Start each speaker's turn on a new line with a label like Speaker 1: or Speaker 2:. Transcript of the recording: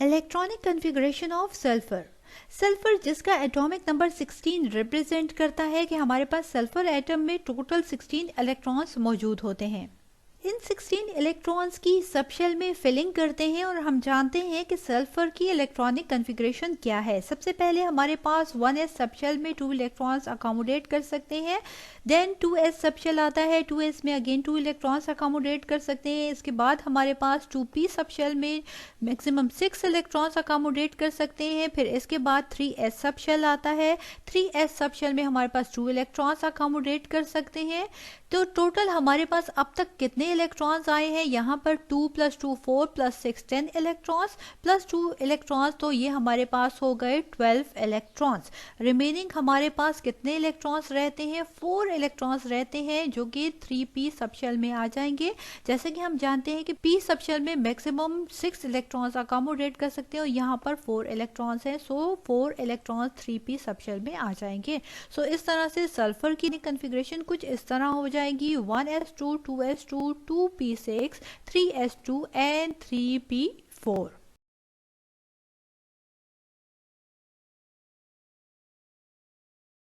Speaker 1: Electronic configuration of sulphur. Sulphur जिसका atomic number 16 represent करता है कि हमारे पास सल्फर एटम में टोटल 16 इलेक्ट्रॉन्स मौजूद होते हैं। इन 16 इलेक्ट्रॉन्स की सबशेल में फिलिंग करते हैं और हम जानते हैं कि सल्फर की इलेक्ट्रॉनिक कन्फिग्रेशन क्या है। सबसे पहले हमारे पास 1s सबशेल में 2 इलेक्ट्रॉन्स अकोमोडेट कर सकते हैं। देन 2s सबशेल आता है, 2s में अगेन 2 इलेक्ट्रॉन्स अकोमोडेट कर सकते हैं। इसके बाद हमारे पास 2p सबशेल में मैक्सिमम 6 इलेक्ट्रॉन्स अकोमोडेट कर सकते हैं। फिर इसके बाद 3s सबशेल आता है, 3s सबशेल में हमारे पास 2 इलेक्ट्रॉन्स अकोमोडेट कर सकते हैं। तो टोटल हमारे पास अब तक कितने इलेक्ट्रॉन्स आए हैं? यहाँ पर 2 + 2 4 + 6 10 इलेक्ट्रॉन्स प्लस 2 इलेक्ट्रॉन्स, तो ये हमारे पास हो गए 12 इलेक्ट्रॉन्स। रिमेनिंग हमारे पास कितने इलेक्ट्रॉन्स रहते हैं? 4 इलेक्ट्रॉन्स रहते हैं जो कि 3p सबशेल में आ जाएंगे। जैसे कि हम जानते हैं कि p सबशेल में मैक्सिमम 6 इलेक्ट्रॉन्स अकोमोडेट कर सकते हैं और यहाँ पर 4 इलेक्ट्रॉन्स हैं, सो 4 इलेक्ट्रॉन्स 3p सबशेल में आ जाएंगे। सो इस तरह से सल्फर की कन्फिग्रेशन कुछ इस तरह हो जाएगी 1s2 2s2 2p6 3s2 and 3p4।